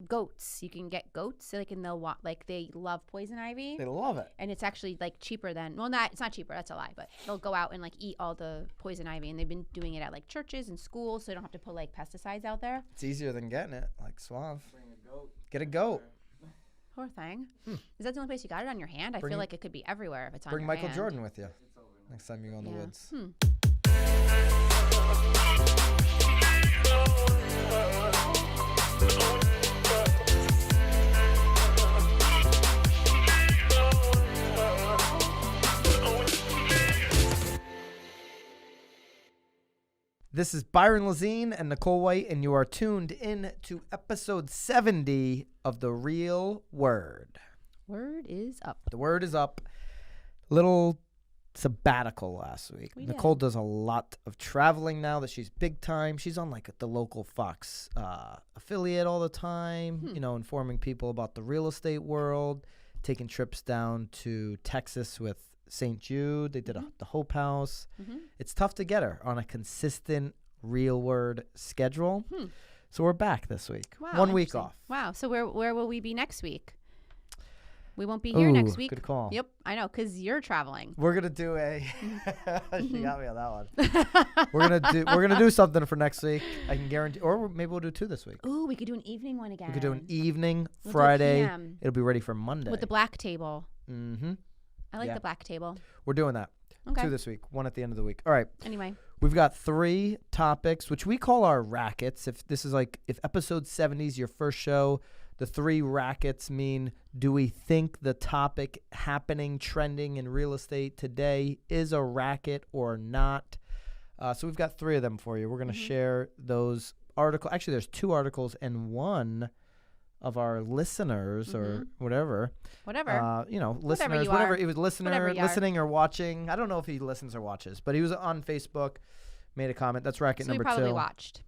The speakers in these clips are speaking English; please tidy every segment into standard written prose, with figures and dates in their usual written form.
goats. You can get goats, like, and they love poison ivy. They love it. And it's actually like cheaper than, it's not cheaper, that's a lie, but they'll go out and like eat all the poison ivy, and they've been doing it at like churches and schools, so they don't have to put like pesticides out there. It's easier than getting it, like suave. Bring a goat. Get a goat. Poor thing. Is that the only place you got it, on your hand? I feel like it could be everywhere if it's on your hand. Bring Michael Jordan with you It's over now. next time you go in the woods. This is Byron Lazine and Nicole White, and you are tuned in to episode 70 of The Real Word. Word is up. The word is up. Little sabbatical last week. We Nicole did. does a lot of traveling now that she's big time. She's on like the local Fox affiliate all the time, you know, informing people about the real estate world, taking trips down to Texas with St. Jude. They did the Hope House. It's tough to get her on a consistent Real Word schedule. So we're back this week. Wow, 1 week interesting. off. Wow. So where will we be next week? We won't be here next week. Good call. Yep, I know, because you're traveling. We're gonna do a. She got me on that one. We're gonna do something for next week. I can guarantee, or maybe we'll do 2 this week. Ooh, we could do an evening one again. We could do an evening We'll do a Friday. PM. It'll be ready for Monday. with the black table. Mm-hmm. I like Yeah. the black table. We're doing that. Okay. 2 this week. 1 at the end of the week. All right. Anyway. We've got 3 topics, which we call our rackets. If episode 70 is your first show, the 3 rackets mean, do we think the topic happening, trending in real estate today is a racket or not? So we've got 3 of them for you. We're going to share those articles. Actually, there's 2 articles and 1 of our listeners or whatever. Whatever. Listeners, you whatever. are. It was Whatever you are. listening or watching. I don't know if he listens or watches, but he was on Facebook, made a comment. That's racket So we number 2. probably watched.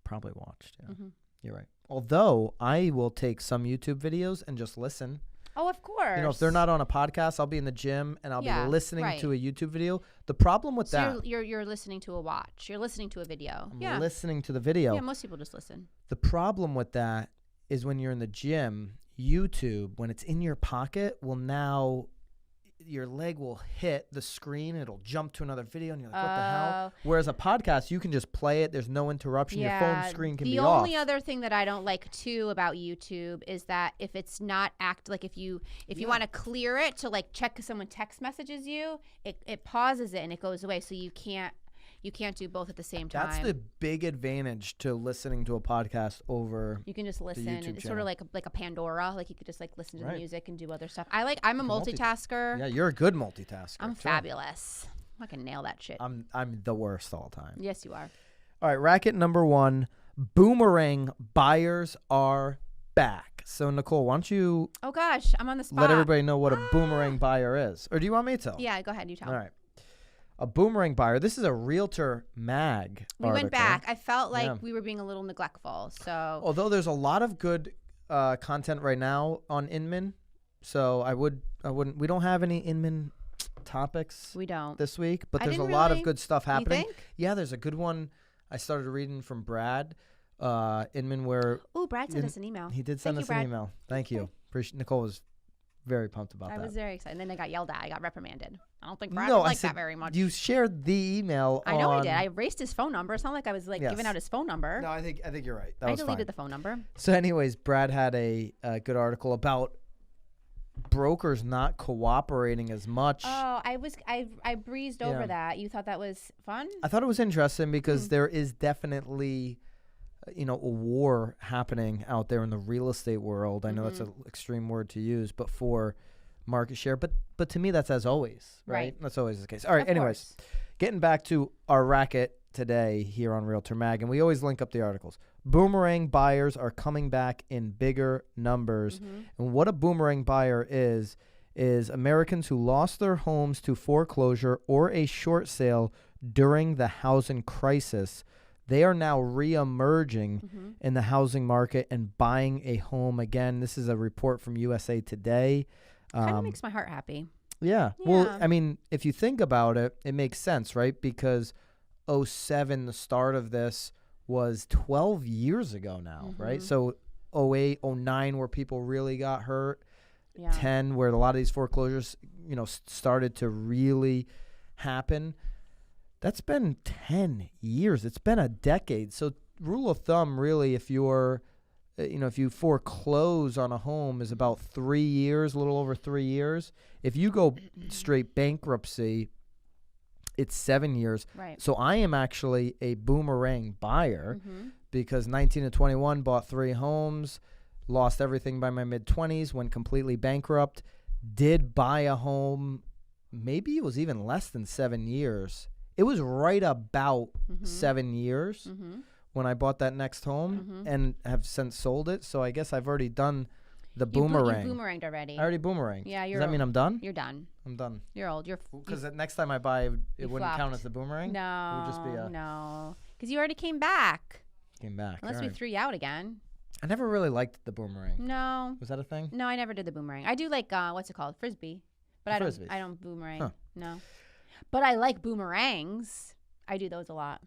Probably watched, yeah. You're right. Although I will take some YouTube videos and just listen. Oh, of course. You know, if they're not on a podcast, I'll be in the gym and I'll be listening right. to a YouTube video. The problem with So that, you're listening to a watch. You're listening to a video. I'm listening to the video. Yeah, most people just listen. The problem with that is when you're in the gym, YouTube, when it's in your pocket, will now your leg will hit the screen. It'll jump to another video, and you're like, what the hell? Whereas a podcast, you can just play it. There's no interruption. Your phone screen can be off. The only other thing that I don't like, too, about YouTube is that if it's not if you want to clear it to, like, check if someone text messages you, it pauses it and it goes away. So you can't do both at the same time. That's the big advantage to listening to a podcast over. You can just listen. YouTube And it's sort of channel. like a Pandora. Like you could just like listen to the Right. music and do other stuff. I'm a multitasker. Yeah, you're a good multitasker. I'm too. fabulous. I can nail that shit. I'm the worst all the time. Yes, you are. All right, racket number 1. Boomerang buyers are back. So Nicole, why don't you Oh gosh, I'm on the spot. let everybody know what a boomerang buyer is, or do you want me to tell? Yeah, go ahead. You tell. All right. A boomerang buyer. This is a Realtor Mag We article. went back. I felt like Yeah. we were being a little neglectful. So Although there's a lot of good content right now on Inman, so I wouldn't. We don't have any Inman topics we don't. this week, but I there's a didn't lot of really- good stuff You happening. think? Yeah, there's a good one I started reading from Brad Inman where Oh, Brad sent us an email. he did send Thank us you, an Brad. email. Thank you. Nicole was very pumped about I that. was very excited. And then I got yelled at. I got reprimanded. I don't think Brad No, would I like said that very much. you shared the email. I know I on- did. I erased his phone number. It's not like I was like Yes. giving out his phone number. No, I think you're right. That I was deleted fine. the phone number. So, anyways, Brad had a good article about brokers not cooperating as much. Oh, I breezed over Yeah. that. You thought that was fun? I thought it was interesting because there is definitely, a war happening out there in the real estate world. I know that's an extreme word to use, but for market share. But to me, that's as always, right? Right. That's always the case. All right. Of Anyways, course. getting back to our racket today here on Realtor Mag, and we always link up the articles. Boomerang buyers are coming back in bigger numbers. And what a boomerang buyer is Americans who lost their homes to foreclosure or a short sale during the housing crisis. They are now re-emerging in the housing market and buying a home again. This is a report from USA Today. Kind of makes my heart happy. Yeah. Well, Yeah. I mean, if you think about it, it makes sense, right? Because 2007, the start of this was 12 years ago now, right? So 08, 09 where people really got hurt. Yeah. 10 where a lot of these foreclosures, started to really happen. That's been 10 years. It's been a decade. So rule of thumb, really, if you're, if you foreclose on a home is about 3 years, a little over 3 years. If you go straight bankruptcy, it's 7 years. Right. So I am actually a boomerang buyer because 19 to 21 bought 3 homes, lost everything by my mid-20s, went completely bankrupt, did buy a home, maybe it was even less than 7 years. It was right about 7 years when I bought that next home and have since sold it. So I guess I've already done the boomerang. You boomeranged already. I already boomeranged. Yeah, Does that mean I'm done? You're done. I'm done. You're old. Because next time I buy, it wouldn't count as the boomerang? No. It would just be no. Because you already came back. Came back. Unless we threw you out again. I never really liked the boomerang. No. Was that a thing? No, I never did the boomerang. I do like, what's it called? Frisbee. But I don't boomerang. Huh. No. But I like boomerangs. I do those a lot.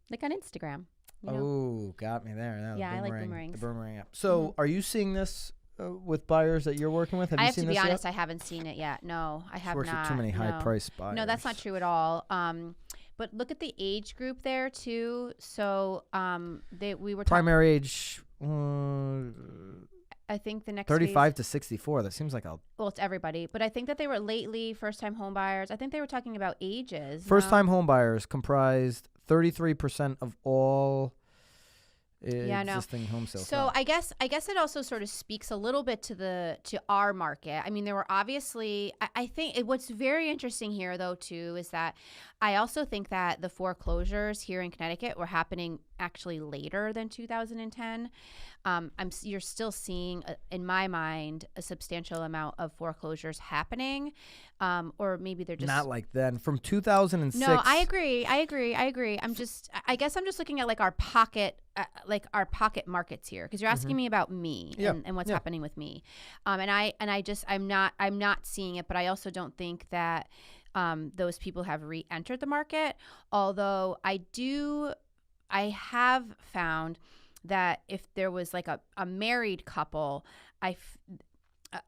Like on Instagram. Oh, got me there. Yeah, I like boomerangs. The boomerang app. So are you seeing this with buyers that you're working with? Have you seen this yet? I have to be honest, I haven't seen it yet. No, I have works not. with too many high-priced buyers. No, that's not true at all. But look at the age group there too. So we were primary age. I think the next 35 to 64. That seems like well, it's everybody. But I think that they were lately first-time home buyers. I think they were talking about ages. First-time home buyers comprised 33% of all existing home sales. So I guess it also sort of speaks a little bit to our market. I mean, there were obviously, I think what's very interesting here though too is that I also think that the foreclosures here in Connecticut were happening actually later than 2010. You're still seeing, in my mind, a substantial amount of foreclosures happening, or maybe they're just not like then. From 2006. No, I agree. I guess I'm just looking at like our pocket markets here because you're asking me about me and what's happening with me, I'm not seeing it, but I also don't think that those people have re-entered the market. Although I have found that if there was like a married couple, a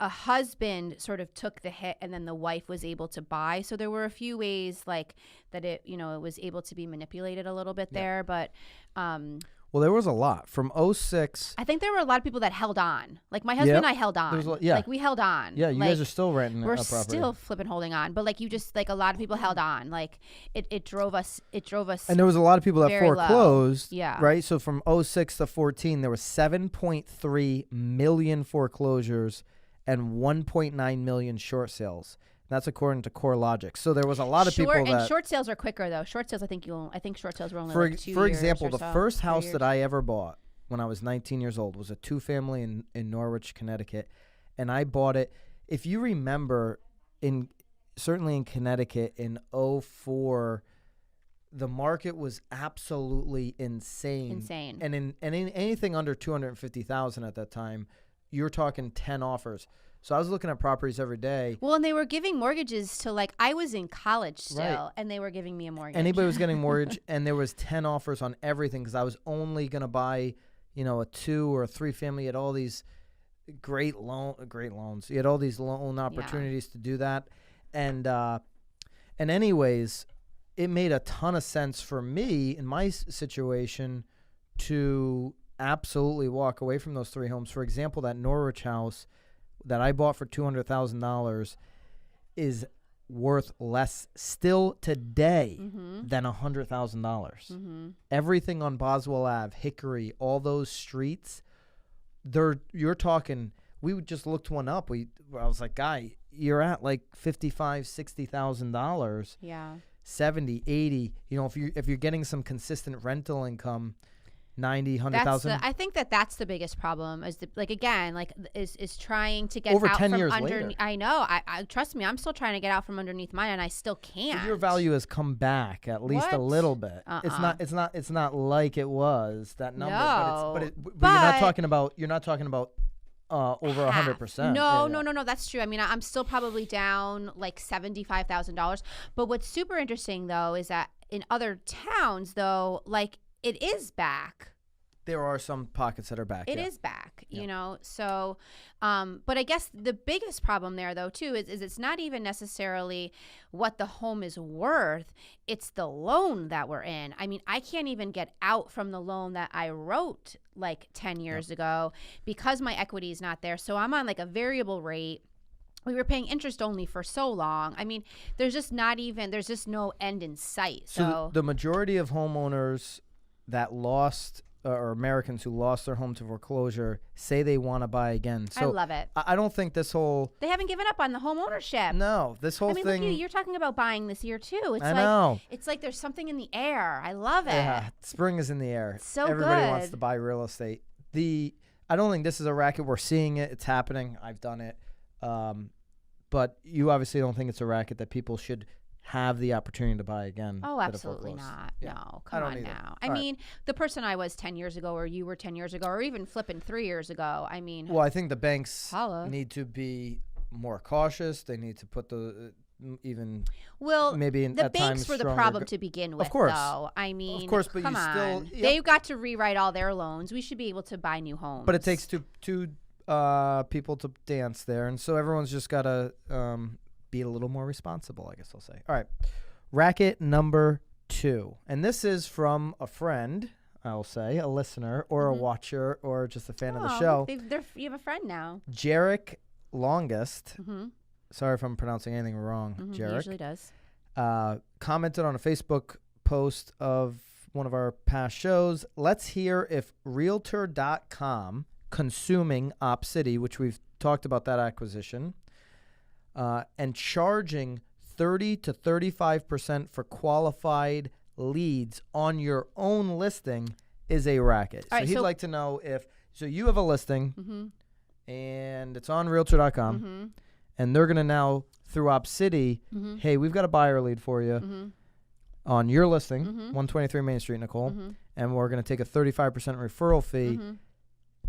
husband sort of took the hit and then the wife was able to buy. So there were a few ways like that it was able to be manipulated a little bit there. But well, there was a lot from 06. I think there were a lot of people that held on. Like my husband and I held on. Like we held on. Yeah, you guys are still renting we're a property. Still flipping holding on. But like a lot of people held on. Like it drove us. And there was a lot of people that foreclosed. Low. Yeah. Right. So from 06 to 14, there was 7.3 million foreclosures and 1.9 million short sales. That's according to CoreLogic. So there was a lot of people that... And short sales are quicker, though. Short sales, I think short sales were only like 2 years. For example, the first house that I ever bought when I was 19 years old was a 2-family in Norwich, Connecticut. And I bought it, if you remember, certainly in Connecticut in 04, the market was absolutely insane. And in anything under $250,000 at that time, you're talking 10 offers. So I was looking at properties every day. Well, and they were giving mortgages to I was in college still, and they were giving me a mortgage. Anybody was getting a mortgage, and there was 10 offers on everything because I was only going to buy, a 2 or a 3-family. You had all these great loans. You had all these loan opportunities to do that. And anyways, it made a ton of sense for me in my situation to absolutely walk away from those 3 homes. For example, that Norwich house that I bought for $200,000 is worth less still today than $100,000. Everything on Boswell Ave, Hickory, all those streets, you're talking. We just looked one up. I was like, guy, you're at like $55,000-$60,000. Yeah. 70, 80. If you're getting some consistent rental income. 90, 100,000. I think that's the biggest problem is is trying to get over out 10 from years underneath. later. I know. I trust me. I'm still trying to get out from underneath mine, and I still can't. But your value has come back at least a little bit. It's not like it was that number. No, but you're not talking about over 100%. No. That's true. I mean, I'm still probably down like $75,000. But what's super interesting though is that in other towns though, like. It is back. there are some pockets that are back. It is back, you know. So, but I guess the biggest problem there, though, too, is it's not even necessarily what the home is worth. It's the loan that we're in. I mean, I can't even get out from the loan that I wrote like 10 years ago because my equity is not there. So I'm on like a variable rate. We were paying interest only for so long. I mean, there's just no end in sight. So the majority of homeowners that lost or Americans who lost their home to foreclosure say they want to buy again. So I love it. I don't think this whole... They haven't given up on the home ownership. No, this whole thing... Look, you're talking about buying this year, too. I know. It's like there's something in the air. I love it. Yeah, spring is in the air. It's so Everybody good. wants to buy real estate. I don't think this is a racket. We're seeing it. It's happening. I've done it. But you obviously don't think it's a racket that people should have the opportunity to buy again. Oh, absolutely not. Yeah. No, come on now. I mean, the person I was 10 years ago or you were 10 years ago or even flipping 3 years ago, I mean. Well, I think the banks need to be more cautious. They need to put the maybe the at banks times were the problem to begin with, of course. though. I mean, of course, but come on. Still, they've got to rewrite all their loans. We should be able to buy new homes. But it takes two people to dance there, and so everyone's just got to be a little more responsible, I guess I'll say. All right. Racket number 2. And this is from a friend, I'll say, a listener or a watcher or just a fan of the show. You have a friend now. Jarek Longest. Sorry if I'm pronouncing anything wrong, Jarek. He usually does. Commented on a Facebook post of one of our past shows. Let's hear if Realtor.com consuming OpCity, which we've talked about that acquisition, and charging 30 to 35% for qualified leads on your own listing is a racket. So he'd like to know if you have a listing and it's on Realtor.com and they're going to now through OpCity, hey, we've got a buyer lead for you on your listing, 123 Main Street, Nicole, and we're going to take a 35% referral fee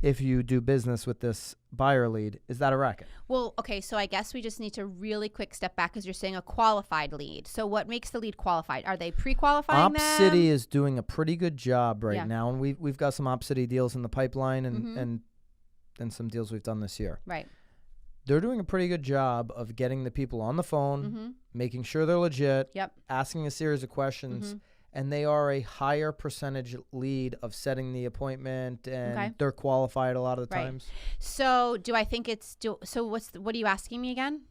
if you do business with this buyer lead. Is that a racket? Well, okay, so I guess we just need to really quick step back because you're saying a qualified lead. So what makes the lead qualified? Are they pre-qualifying them? OpCity is doing a pretty good job right now, and we've got some OpCity deals in the pipeline and some deals we've done this year. Right. They're doing a pretty good job of getting the people on the phone, making sure they're legit, asking a series of questions, and they are a higher percentage lead of setting the appointment, and they're qualified a lot of the times. So do I think it's what are you asking me again?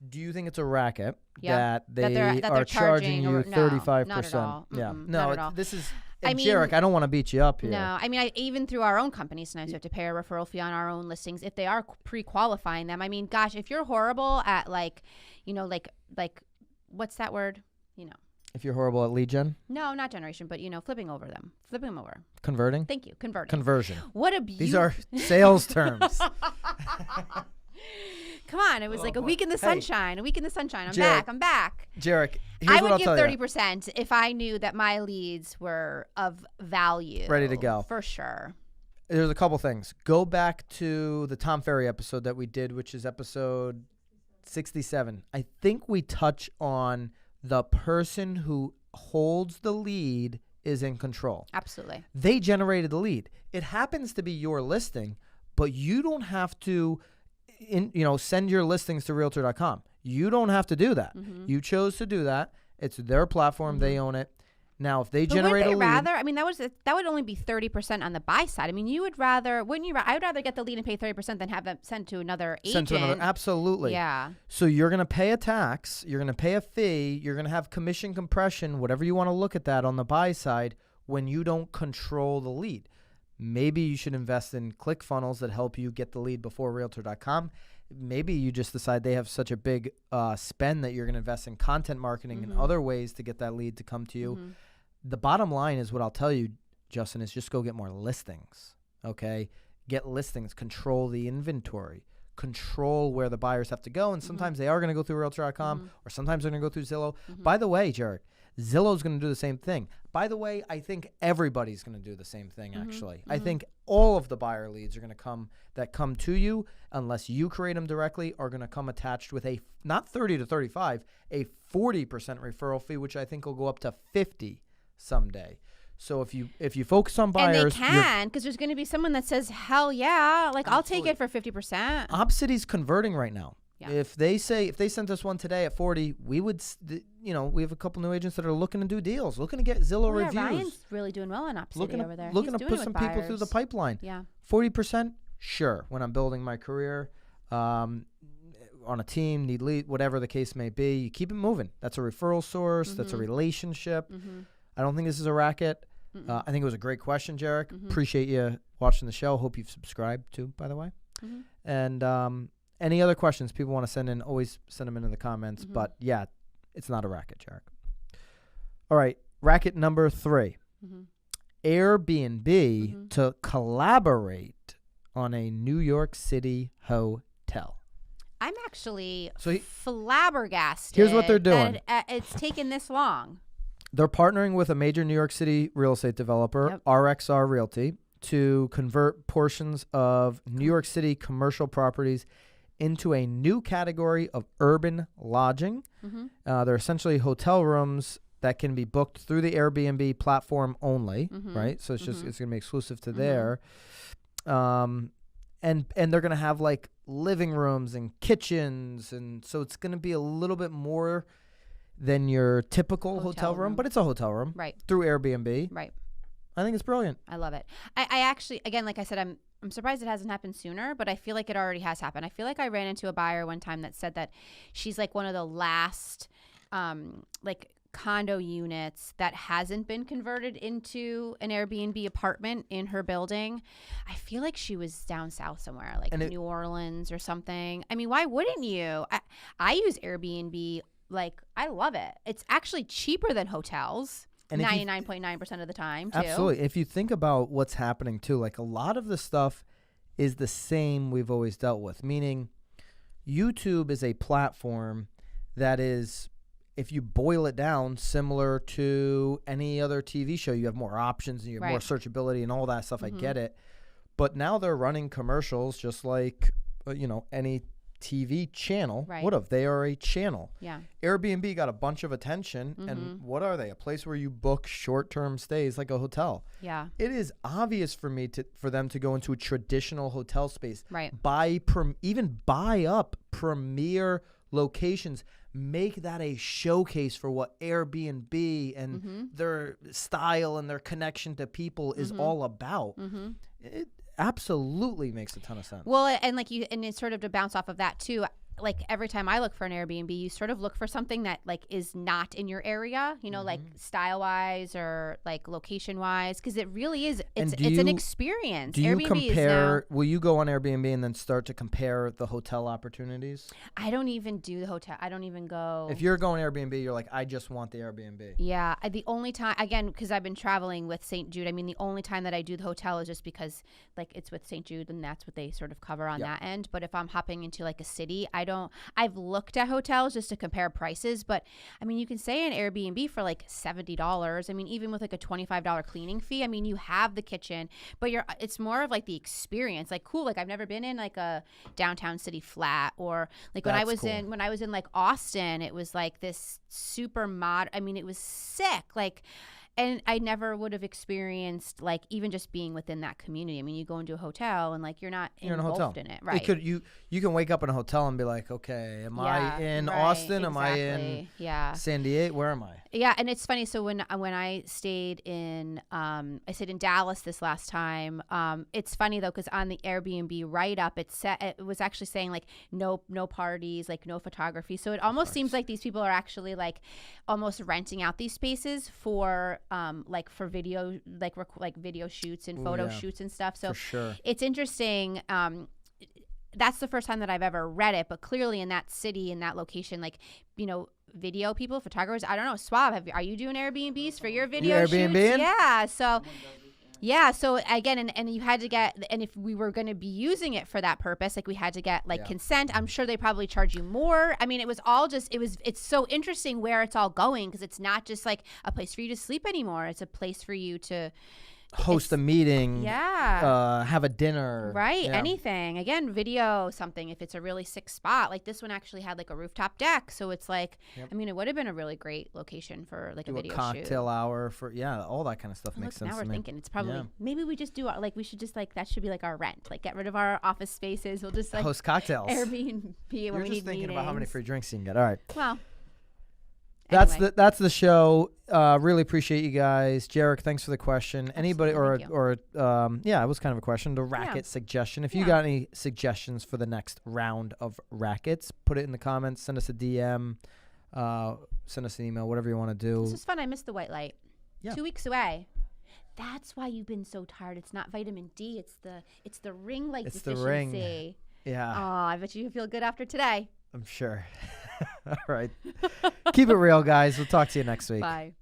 Do you think it's a racket that they're charging you 35%? Not at all. Not at all. This is Jarek, I don't want to beat you up here. No, I mean, even through our own company, sometimes we have to pay a referral fee on our own listings if they are pre-qualifying them. I mean, gosh, if you're horrible at like what's that word? If you're horrible at lead gen? No, not generation, but flipping them over. Converting? Thank you, Conversion. What a beautiful. These are sales terms. Come on, it was like a week in the sunshine. I'm back. Jarek, I would give 30% if I knew that my leads were of value. Ready to go. For sure. There's a couple things. Go back to the Tom Ferry episode that we did, which is episode 67. I think we touch on the person who holds the lead is in control. Absolutely. They generated the lead. It happens to be your listing, but you don't have to send your listings to Realtor.com. You don't have to do that. You chose to do that. It's their platform. They own it. Now, if they generate a lead, I mean, that would only be 30% on the buy side. I mean, I would rather get the lead and pay 30% than have them sent to another agent. Absolutely. Yeah. So you're going to pay a tax. You're going to pay a fee. You're going to have commission compression, whatever you want to look at that on the buy side when you don't control the lead. Maybe you should invest in ClickFunnels that help you get the lead before Realtor.com. Maybe you just decide they have such a big spend that you're going to invest in content marketing and other ways to get that lead to come to you. The bottom line is what I'll tell you, Justin, is just go get more listings, okay? Get listings, control the inventory, control where the buyers have to go, and sometimes they are going to go through Realtor.com or sometimes they're going to go through Zillow. By the way, Jared, Zillow's going to do the same thing. By the way, I think everybody's going to do the same thing, actually. I think all of the buyer leads are going to come to you, unless you create them directly, are going to come attached with a, not 30 to 35, a 40% referral fee, which I think will go up to 50 someday. So if you focus on And buyers, they can, because there's going to be someone that says, hell yeah, like I'll take it for 50%. Opcity's converting right now. Yeah. If they sent us one today at 40, we would, we have a couple new agents that are looking to do deals, looking to get Zillow reviews. Ryan's really doing well on Opcity over there. Looking He's to doing put it some with people buyers. through the pipeline. Yeah. 40%, sure. When I'm building my career, on a team, need lead, whatever the case may be, you keep it moving. That's a referral source. That's a relationship. I don't think this is a racket. I think it was a great question, Jarek. Appreciate you watching the show. Hope you've subscribed too, by the way. And any other questions people want to send in, always send them into the comments. But yeah, it's not a racket, Jarek. All right, racket number 3. Airbnb to collaborate on a New York City hotel. I'm actually So flabbergasted. Here's what they're doing. That it's taken this long. They're partnering with a major New York City real estate developer, RXR Realty, to convert portions of New York City commercial properties into a new category of urban lodging. They're essentially hotel rooms that can be booked through the Airbnb platform only, right? So it's going to be exclusive to there. And they're going to have like living rooms and kitchens, and so it's going to be a little bit more than your typical hotel room, but it's a hotel room, right? Through Airbnb, right? I think it's brilliant. I love it. I actually, again, like I said, I'm surprised it hasn't happened sooner, but I feel like it already has happened. I feel like I ran into a buyer one time that said that she's like one of the last, like condo units that hasn't been converted into an Airbnb apartment in her building. I feel like she was down south somewhere, like New Orleans or something. I mean, why wouldn't you? I use Airbnb. Like, I love it. It's actually cheaper than hotels. 99.9% of the time, too. Absolutely. If you think about what's happening, too, like a lot of the stuff is the same we've always dealt with, meaning YouTube is a platform that is, if you boil it down, similar to any other TV show. You have more options and you have more searchability and all that stuff. I get it. But now they're running commercials just like, any TV channel would have. They are a channel. Yeah. Airbnb got a bunch of attention, and what are they? A place where you book short-term stays, like a hotel. Yeah. It is obvious for them to go into a traditional hotel space. Right. Even buy up premier locations. Make that a showcase for what Airbnb and their style and their connection to people is all about. It absolutely makes a ton of sense. Well, and it's sort of to bounce off of that too. Like every time I look for an Airbnb, you sort of look for something that like is not in your area, like style wise or like location wise, because it really is. It's an experience. Do you Airbnb compare? Will you go on Airbnb and then start to compare the hotel opportunities? I don't even do the hotel. I don't even go. If you're going Airbnb, you're like, I just want the Airbnb. Yeah, the only time, again, because I've been traveling with St. Jude. I mean, the only time that I do the hotel is just because like it's with St. Jude and that's what they sort of cover on that end. But if I'm hopping into like a city, I've looked at hotels just to compare prices, but I mean, you can stay in Airbnb for like $70. I mean, even with like a $25 cleaning fee, I mean, you have the kitchen, but it's more of like the experience. Like, cool. Like I've never been in like a downtown city flat, or like when I was in like Austin, it was like this super I mean, it was sick. Like, and I never would have experienced like even just being within that community. I mean, you go into a hotel and like you're not engulfed in it, right? You can wake up in a hotel and be like, okay, am I in Austin? Exactly. Am I in San Diego? Where am I? Yeah, and it's funny. So when I stayed in Dallas this last time. It's funny though, because on the Airbnb write up, it was actually saying like no parties, like no photography. So it almost seems like these people are actually like almost renting out these spaces for like for video, like video shoots and photo shoots and stuff. So for sure. It's interesting. That's the first time that I've ever read it, but clearly in that city, in that location, like, video people, photographers, I don't know, Swab, are you doing Airbnbs for your video shoots? Yeah. So yeah. So again, and you had to get, and if we were going to be using it for that purpose, like we had to get like consent. I'm sure they probably charge you more. I mean, it was all just, it's so interesting where it's all going, because it's not just like a place for you to sleep anymore. It's a place for you to host a meeting, have a dinner. Right. Yeah. Anything. Again, video something if it's a really sick spot. Like this one actually had like a rooftop deck. So it's like, I mean, it would have been a really great location for like a video shoot. Cocktail hour for, all that kind of stuff makes sense now to we're me. thinking it's probably, maybe we just do, like, we should just like, that should be like our rent. Like get rid of our office spaces. We'll just like host cocktails. Airbnb when we need You're just thinking about how many meetings. free drinks you can get. All right. Well. Anyway. That's the show. Really appreciate you guys. Jarek, thanks for the question. Anybody it was kind of a question. The racket suggestion. If you got any suggestions for the next round of rackets, put it in the comments. Send us a DM. Send us an email. Whatever you want to do. This was fun. I missed the white light. Yeah. 2 weeks away. That's why you've been so tired. It's not vitamin D. It's the ring light deficiency. The ring. Yeah. Oh, I bet you feel good after today. I'm sure. All right. Keep it real, guys. We'll talk to you next week. Bye.